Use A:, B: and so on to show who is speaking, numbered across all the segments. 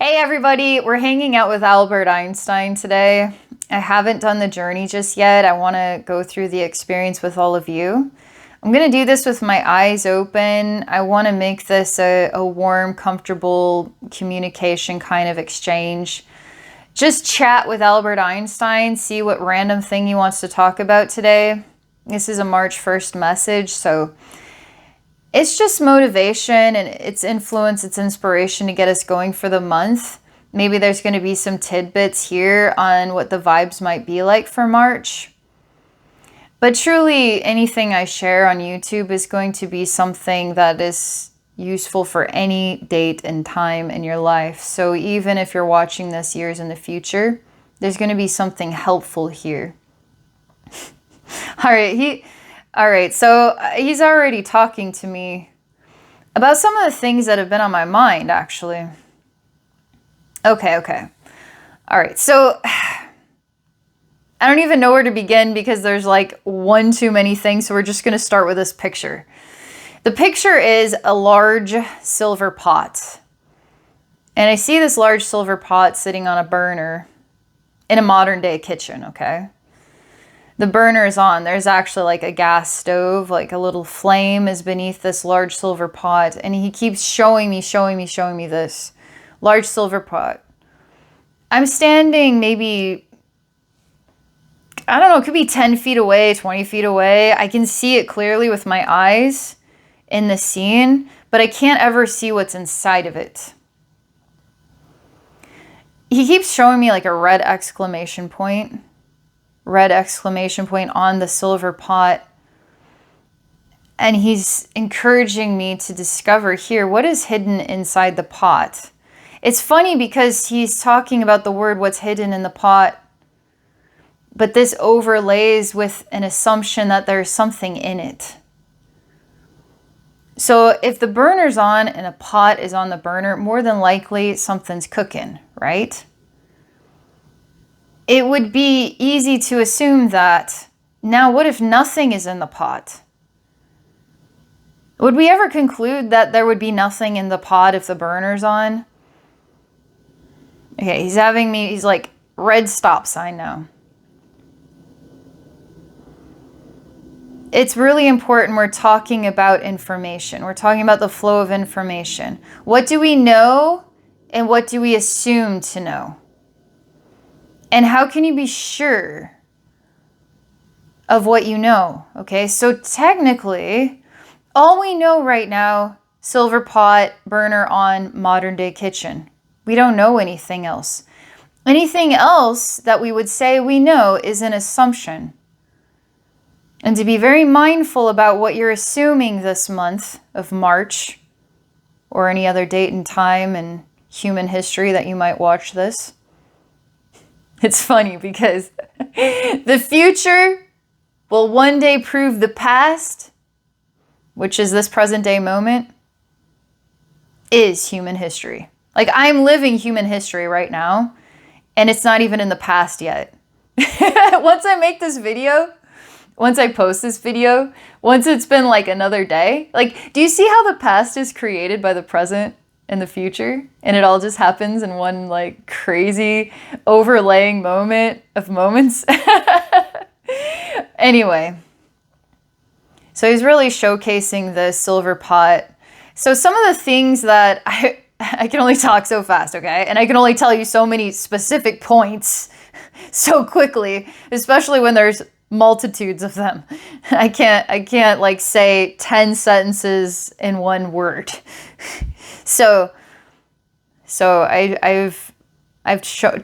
A: Hey everybody, we're hanging out with Albert Einstein today. I haven't done the journey just yet. I want to go through the experience with all of you. I'm going to do this with my eyes open. I want to make this a warm, comfortable communication kind of exchange. Just chat with Albert Einstein, see what random thing he wants to talk about today. This is a March 1st message, so it's just motivation and it's influence, it's inspiration to get us going for the month. Maybe there's going to be some tidbits here on what the vibes might be like for March. But truly, anything I share on YouTube is going to be something that is useful for any date and time in your life. So even if you're watching this years in the future, there's going to be something helpful here. All right, so he's already talking to me about some of the things that have been on my mind, actually. Okay. All right, so I don't even know where to begin because there's like one too many things, so we're just going to start with this picture. The picture is a large silver pot. And I see this large silver pot sitting on a burner in a modern day kitchen, okay? The burner is on. There's actually like a gas stove, like a little flame is beneath this large silver pot. And he keeps showing me this large silver pot. I'm standing maybe, I don't know, it could be 10 feet away, 20 feet away. I can see it clearly with my eyes in the scene, but I can't ever see what's inside of it. He keeps showing me like a red exclamation point on the silver pot. And he's encouraging me to discover here what is hidden inside the pot. It's funny because he's talking about the word what's hidden in the pot, but this overlays with an assumption that there's something in it. So if the burner's on and a pot is on the burner, more than likely something's cooking, right? It would be easy to assume that. Now, what if nothing is in the pot? Would we ever conclude that there would be nothing in the pot if the burner's on? Okay, he's like, red stop sign now. It's really important we're talking about information. We're talking about the flow of information. What do we know and what do we assume to know? And how can you be sure of what you know? Okay, so technically, all we know right now, silver pot, burner on, modern day kitchen. We don't know anything else. Anything else that we would say we know is an assumption. And to be very mindful about what you're assuming this month of March or any other date and time in human history that you might watch this. It's funny because the future will one day prove the past, which is this present day moment, is human history. Like I'm living human history right now, and it's not even in the past yet. Once I make this video, once I post this video, once it's been like another day, like, do you see how the past is created by the present and the future? And it all just happens in one like crazy overlaying moment of moments. Anyway, so he's really showcasing the silver pot. So some of the things that I can only talk so fast, okay? And I can only tell you so many specific points so quickly, especially when there's multitudes of them. I can't like say 10 sentences in one word. So I've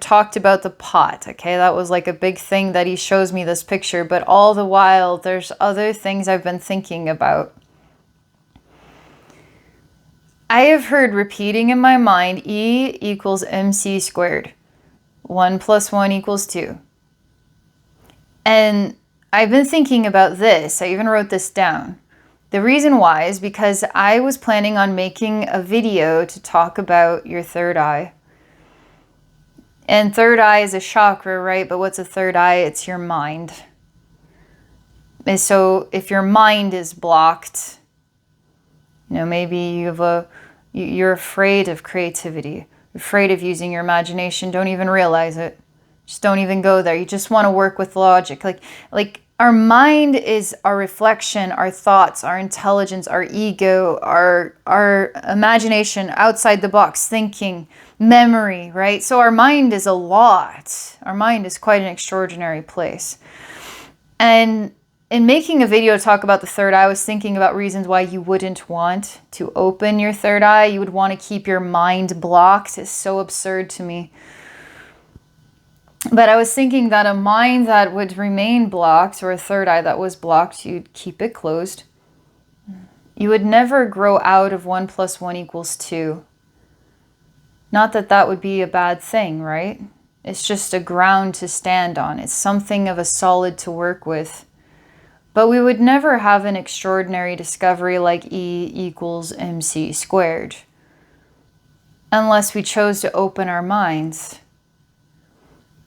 A: talked about the pot, okay? That was like a big thing that he shows me this picture, but all the while there's other things I've been thinking about. I have heard repeating in my mind, E equals MC squared. 1 + 1 = 2. And I've been thinking about this. I even wrote this down. The reason why is because I was planning on making a video to talk about your third eye. And third eye is a chakra, right? But what's a third eye? It's your mind. And so if your mind is blocked, maybe you're afraid of creativity. afraid of using your imagination, don't even realize it. Just don't even go there. You just want to work with logic. Like our mind is our reflection, our thoughts, our intelligence, our ego, our imagination, outside the box thinking, memory, right? So our mind is a lot. Our mind is quite an extraordinary place. And in making a video talk about the third eye, I was thinking about reasons why you wouldn't want to open your third eye. You would want to keep your mind blocked. It's so absurd to me. But I was thinking that a mind that would remain blocked, or a third eye that was blocked, you'd keep it closed. You would never grow out of 1 + 1 = 2. Not that that would be a bad thing, right? It's just a ground to stand on. It's something of a solid to work with. But we would never have an extraordinary discovery like E = mc², unless we chose to open our minds.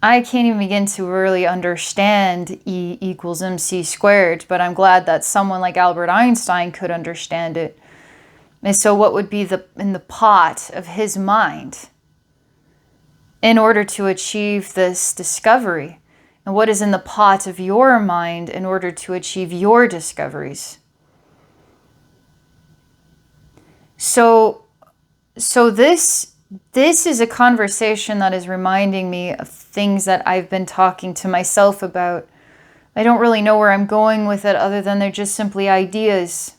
A: I can't even begin to really understand E = mc², but I'm glad that someone like Albert Einstein could understand it. And so what would be in the pot of his mind in order to achieve this discovery? And what is in the pot of your mind in order to achieve your discoveries? So this is a conversation that is reminding me of things that I've been talking to myself about. I don't really know where I'm going with it other than they're just simply ideas.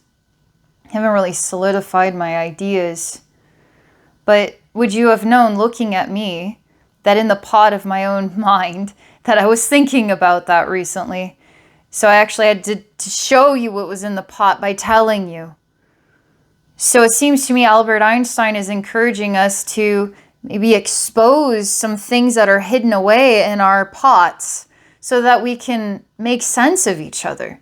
A: I haven't really solidified my ideas. But would you have known, looking at me, that in the pot of my own mind, that I was thinking about that recently? So I actually had to show you what was in the pot by telling you. So it seems to me Albert Einstein is encouraging us to maybe expose some things that are hidden away in our pots so that we can make sense of each other.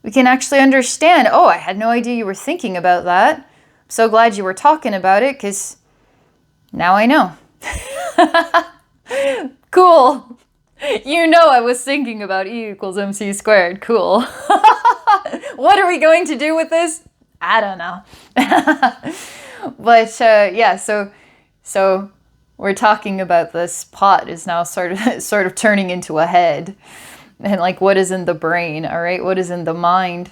A: We can actually understand, oh, I had no idea you were thinking about that. I'm so glad you were talking about it because now I know. Cool. You know I was thinking about E = mc². Cool. What are we going to do with this? I don't know. But yeah, so we're talking about this pot is now sort of turning into a head. And like, what is in the brain, all right? What is in the mind?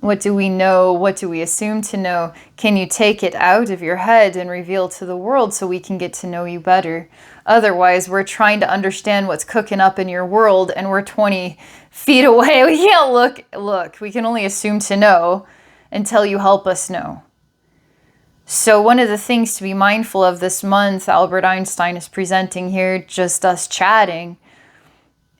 A: What do we know? What do we assume to know? Can you take it out of your head and reveal to the world so we can get to know you better? Otherwise, we're trying to understand what's cooking up in your world and we're 20 feet away. We can't look. We can only assume to know until you help us know. So one of the things to be mindful of this month, Albert Einstein is presenting here, just us chatting,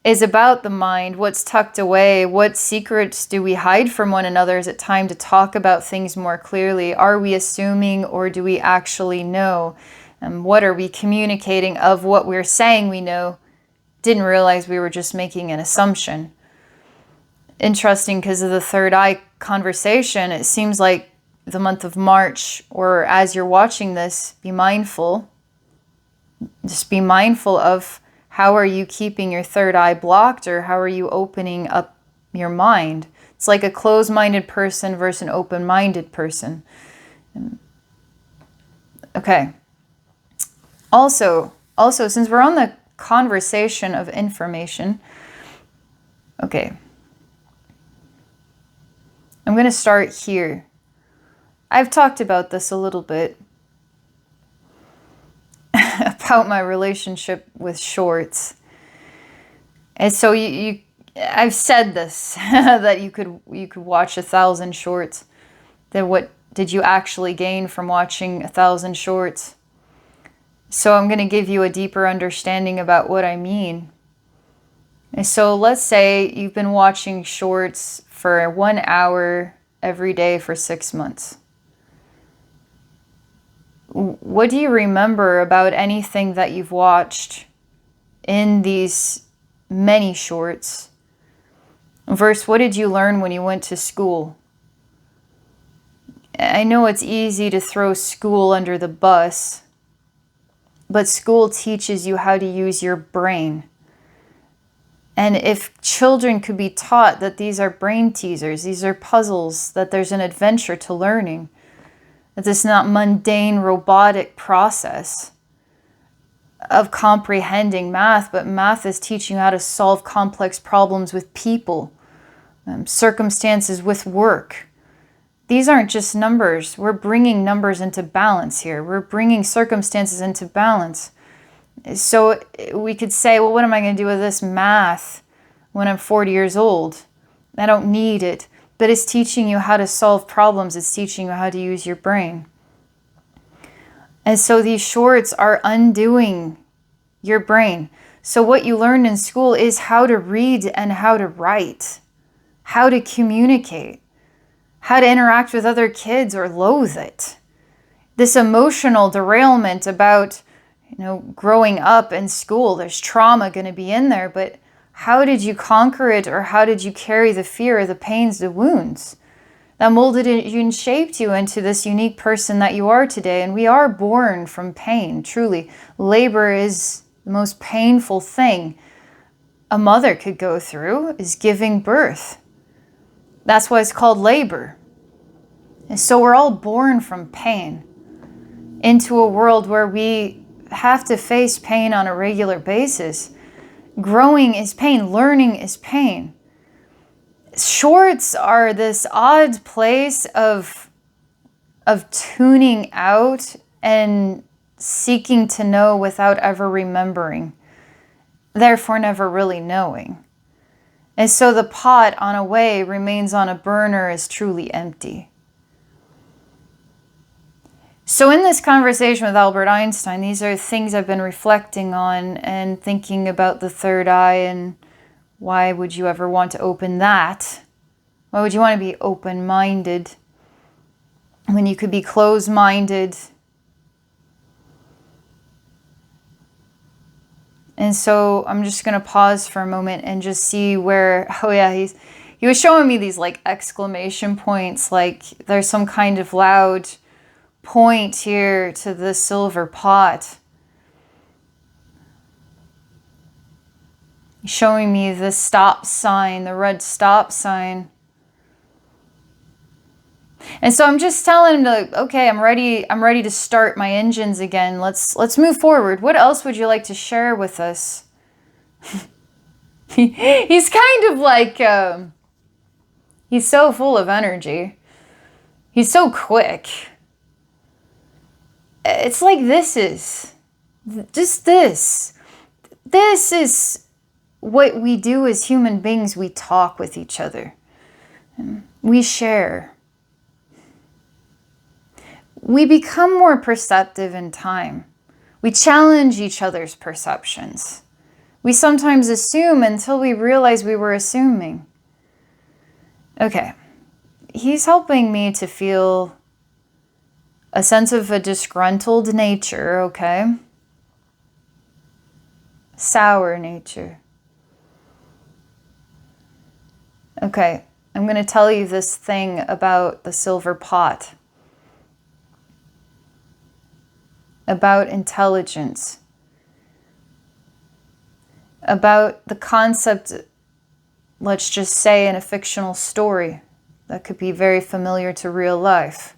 A: is about the mind, what's tucked away, what secrets do we hide from one another? Is it time to talk about things more clearly? Are we assuming or do we actually know? And what are we communicating of what we're saying we know? Didn't realize we were just making an assumption. Interesting, because of the third eye conversation, it seems like the month of March, or as you're watching this, be mindful. Just be mindful of how are you keeping your third eye blocked, or how are you opening up your mind? It's like a closed-minded person versus an open-minded person. Okay. Also, since we're on the conversation of information, okay, I'm going to start here. I've talked about this a little bit, about my relationship with shorts. And so I've said this, that you could watch 1,000 shorts. Then what did you actually gain from watching 1,000 shorts? So I'm going to give you a deeper understanding about what I mean. And so let's say you've been watching shorts for 1 hour every day for 6 months. What do you remember about anything that you've watched in these many shorts? Versus, what did you learn when you went to school? I know it's easy to throw school under the bus, but school teaches you how to use your brain. And if children could be taught that these are brain teasers, these are puzzles, that there's an adventure to learning, that this is not mundane robotic process, of comprehending math, but math is teaching you how to solve complex problems with people, circumstances with work. These aren't just numbers. We're bringing numbers into balance here. We're bringing circumstances into balance. So we could say, well, what am I going to do with this math when I'm 40 years old? I don't need it. But it's teaching you how to solve problems. It's teaching you how to use your brain. And so these shorts are undoing your brain. So what you learned in school is how to read and how to write, how to communicate, how to interact with other kids or loathe it. This emotional derailment about, growing up in school, there's trauma going to be in there, but how did you conquer it, or how did you carry the fear, the pains, the wounds that molded you and shaped you into this unique person that you are today? And we are born from pain, truly. Labor is the most painful thing a mother could go through, is giving birth. That's why it's called labor. And so we're all born from pain into a world where we have to face pain on a regular basis. Growing is pain. Learning is pain. Shorts are this odd place of tuning out and seeking to know without ever remembering, therefore never really knowing. And so the pot on a way remains on a burner is truly empty. So in this conversation with Albert Einstein, these are things I've been reflecting on and thinking about the third eye, and why would you ever want to open that? Why would you want to be open-minded when you could be closed-minded? And so I'm just going to pause for a moment and just see where, he was showing me these like exclamation points, like there's some kind of loud point here to the silver pot. He's showing me the stop sign, the red stop sign. And so I'm just telling him, like, okay, I'm ready to start my engines again. Let's move forward. What else would you like to share with us? He's kind of like, he's so full of energy. He's so quick. It's like this is what we do as human beings. We talk with each other. We share. We become more perceptive in time. We challenge each other's perceptions. We sometimes assume until we realize we were assuming. Okay, he's helping me to feel a sense of a disgruntled nature, okay? Sour nature. Okay, I'm going to tell you this thing about the silver pot. About intelligence. About the concept, let's just say, in a fictional story that could be very familiar to real life.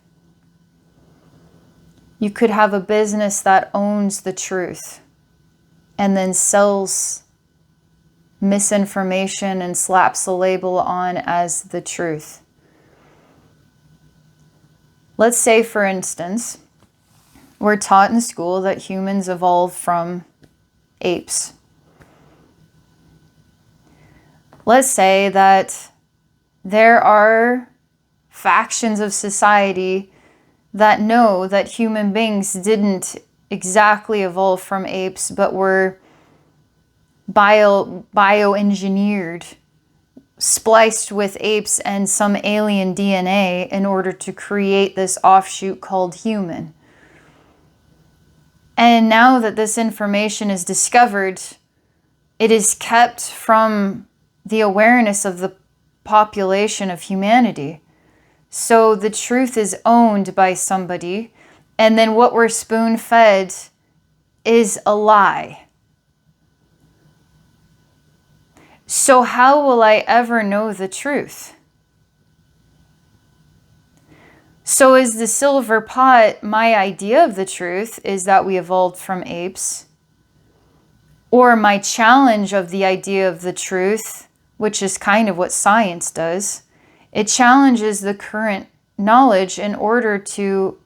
A: You could have a business that owns the truth and then sells misinformation and slaps a label on as the truth. Let's say, for instance, we're taught in school that humans evolved from apes. Let's say that there are factions of society that know that human beings didn't exactly evolve from apes, but were bioengineered, spliced with apes and some alien DNA in order to create this offshoot called human. And now that this information is discovered, it is kept from the awareness of the population of humanity. So the truth is owned by somebody, and then what we're spoon-fed is a lie. So how will I ever know the truth? So is the silver pot my idea of the truth, is that we evolved from apes? or my challenge of the idea of the truth, which is kind of what science does. It challenges the current knowledge in order to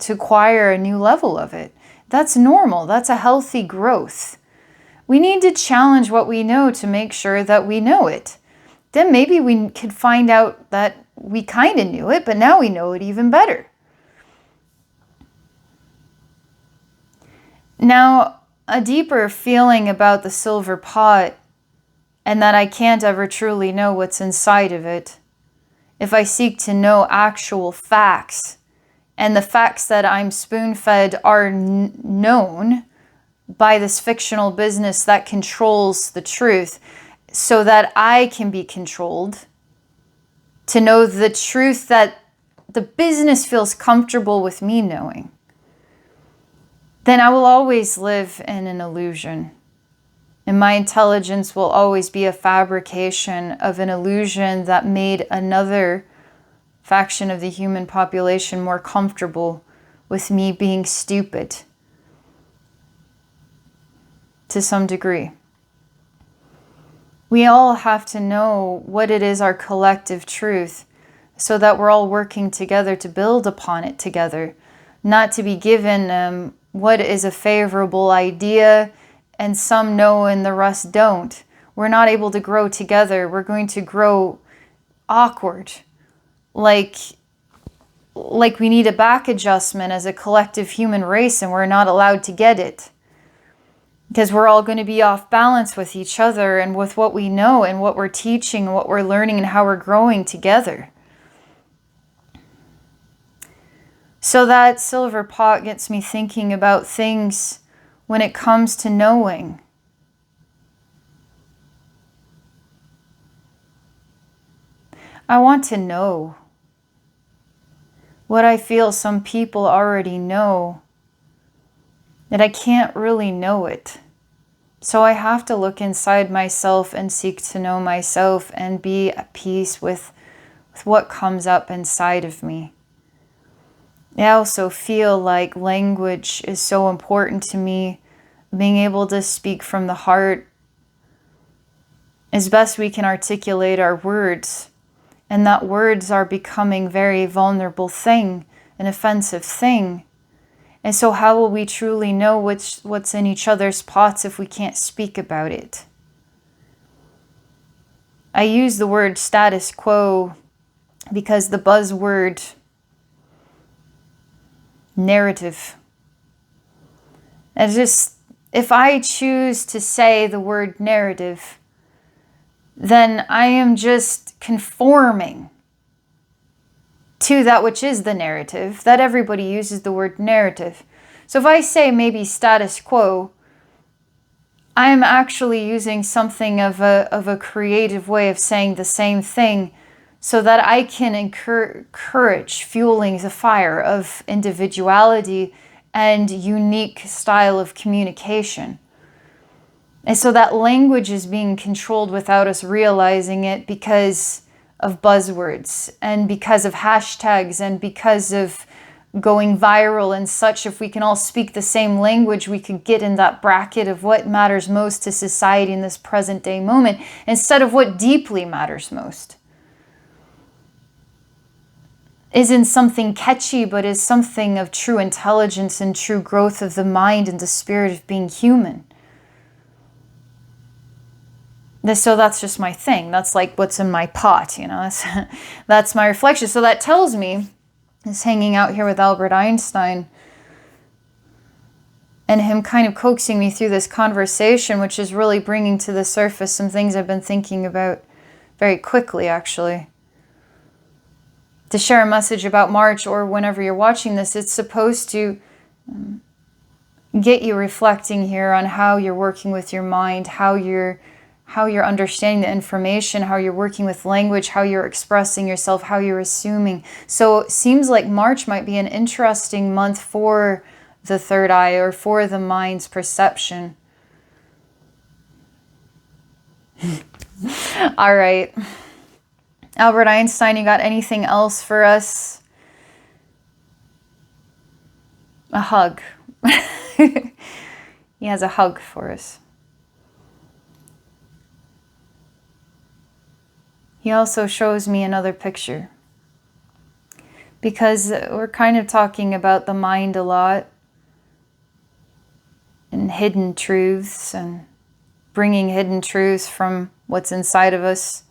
A: acquire a new level of it. That's normal. That's a healthy growth. We need to challenge what we know to make sure that we know it. Then maybe we could find out that we kind of knew it, but now we know it even better. Now, a deeper feeling about the silver pot, and that I can't ever truly know what's inside of it. If I seek to know actual facts, and the facts that I'm spoon-fed are known by this fictional business that controls the truth, so that I can be controlled, to know the truth that the business feels comfortable with me knowing, then I will always live in an illusion. And my intelligence will always be a fabrication of an illusion that made another faction of the human population more comfortable with me being stupid to some degree. We all have to know what it is, our collective truth, so that we're all working together to build upon it together, not to be given what is a favorable idea and some know and the rest don't. We're not able to grow together. We're going to grow awkward, like we need a back adjustment as a collective human race, and we're not allowed to get it. Because we're all going to be off balance with each other and with what we know and what we're teaching and what we're learning and how we're growing together. So that silver pot gets me thinking about things when it comes to knowing. I want to know what I feel some people already know, that I can't really know it. So I have to look inside myself and seek to know myself and be at peace with what comes up inside of me. I also feel like language is so important to me, being able to speak from the heart as best we can articulate our words, and that words are becoming a very vulnerable thing, an offensive thing. And so how will we truly know what's in each other's pots if we can't speak about it? I use the word status quo because the buzzword narrative. If I choose to say the word narrative, then I am just conforming to that which is the narrative, that everybody uses the word narrative. So if I say maybe status quo, I am actually using something of a creative way of saying the same thing, so that I can encourage fueling the fire of individuality and unique style of communication. And so that language is being controlled without us realizing it because of buzzwords and because of hashtags and because of going viral and such. If we can all speak the same language, we could get in that bracket of what matters most to society in this present day moment instead of what deeply matters most. Isn't something catchy, but is something of true intelligence and true growth of the mind and the spirit of being human. So that's just my thing. That's like what's in my pot, that's my reflection. So that tells me, is hanging out here with Albert Einstein and him kind of coaxing me through this conversation, which is really bringing to the surface some things I've been thinking about very quickly, actually. To share a message about March, or whenever you're watching this, it's supposed to get you reflecting here on how you're working with your mind, how you're understanding the information, how you're working with language, how you're expressing yourself, how you're assuming. So it seems like March might be an interesting month for the third eye, or for the mind's perception. All right. Albert Einstein, you got anything else for us? A hug. He has a hug for us. he also shows me another picture. Because we're kind of talking about the mind a lot, and hidden truths, and bringing hidden truths from what's inside of us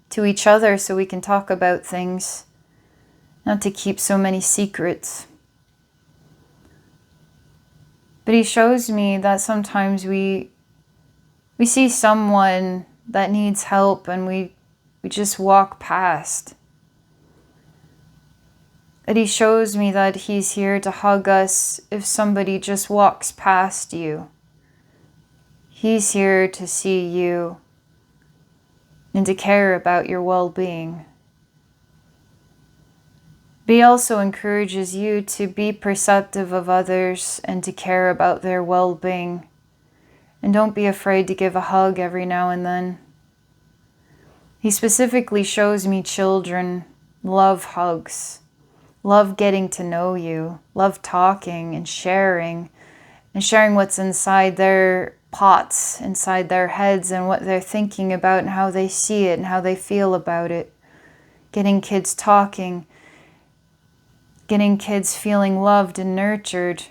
A: to each other so we can talk about things, not to keep so many secrets. But he shows me that sometimes we see someone that needs help and we just walk past. That he shows me that he's here to hug us if somebody just walks past you. He's here to see you and to care about your well-being. But he also encourages you to be perceptive of others and to care about their well-being. And don't be afraid to give a hug every now and then. He specifically shows me children love hugs, love getting to know you, love talking and sharing what's inside their pots, inside their heads, and what they're thinking about and how they see it and how they feel about it. Getting kids talking, getting kids feeling loved and nurtured.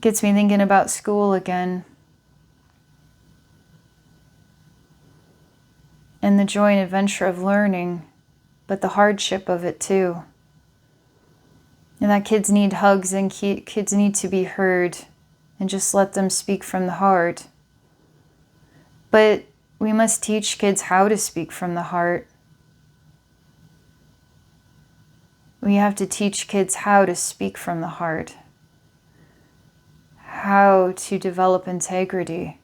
A: Gets me thinking about school again. And the joy and adventure of learning, but the hardship of it too. And that kids need hugs and kids need to be heard, and just let them speak from the heart. But we must teach kids how to speak from the heart. We have to teach kids how to speak from the heart, how to develop integrity,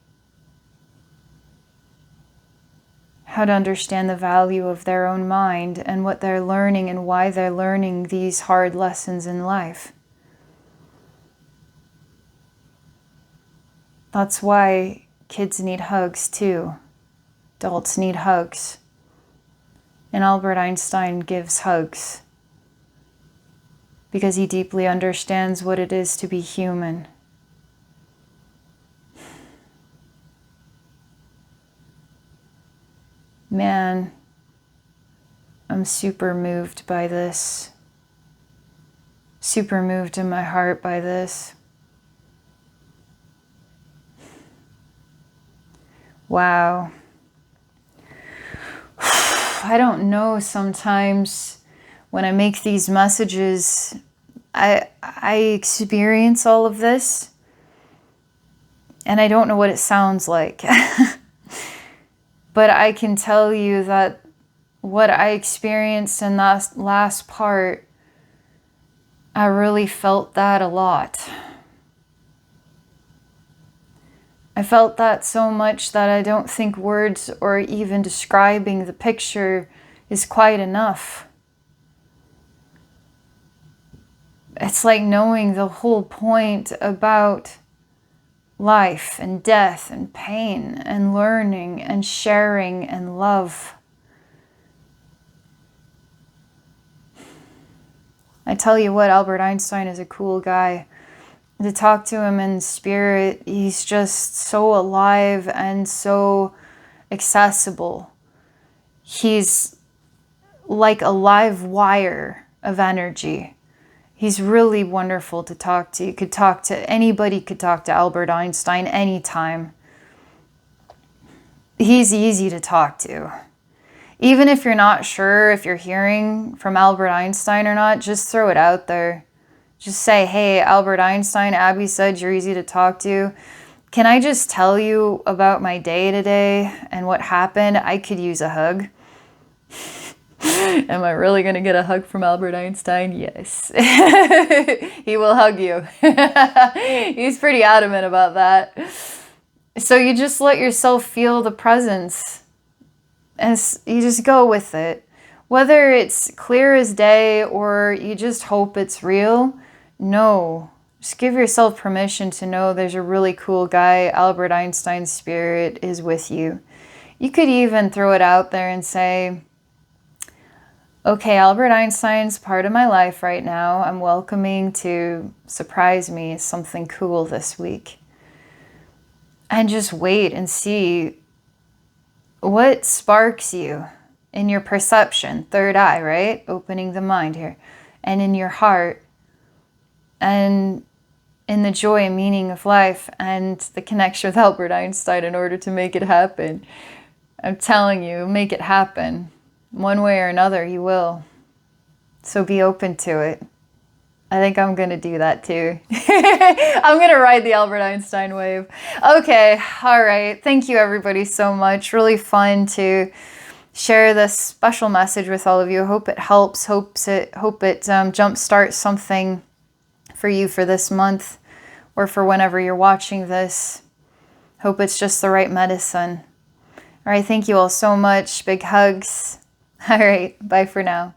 A: how to understand the value of their own mind and what they're learning and why they're learning these hard lessons in life. That's why kids need hugs too. Adults need hugs. And Albert Einstein gives hugs because he deeply understands what it is to be human. Man, I'm super moved by this. Super moved in my heart by this. Wow. I don't know, sometimes when I make these messages, I experience all of this and I don't know what it sounds like. But I can tell you that what I experienced in that last part, I really felt that a lot. I felt that so much that I don't think words or even describing the picture is quite enough. It's like knowing the whole point about life and death and pain and learning and sharing and love. I tell you what, Albert Einstein is a cool guy. To talk to him in spirit, he's just so alive and so accessible. He's like a live wire of energy. He's really wonderful to talk to. You could talk to anybody, could talk to Albert Einstein anytime. He's easy to talk to. Even if you're not sure if you're hearing from Albert Einstein or not, just throw it out there. Just say, hey, Albert Einstein, Abbey said you're easy to talk to. Can I just tell you about my day today and what happened? I could use a hug. Am I really going to get a hug from Albert Einstein? Yes. He will hug you. He's pretty adamant about that. So you just let yourself feel the presence. And you just go with it. Whether it's clear as day or you just hope it's real, no. Just give yourself permission to know there's a really cool guy. Albert Einstein's spirit is with you. You could even throw it out there and say, okay, Albert Einstein's part of my life right now. I'm welcoming to surprise me something cool this week. And just wait and see What sparks you in your perception? Third eye, right? Opening the mind here. And in your heart. And in the joy and meaning of life. And the connection with Albert Einstein in order to make it happen. I'm telling you, make it happen. One way or another, you will. So be open to it. I think I'm going to do that too. I'm going to ride the Albert Einstein wave. Okay, all right. Thank you everybody so much. Really fun to share this special message with all of you. Hope it helps. Hope it jumpstarts something for you for this month or for whenever you're watching this. Hope it's just the right medicine. All right, thank you all so much. Big hugs. All right, bye for now.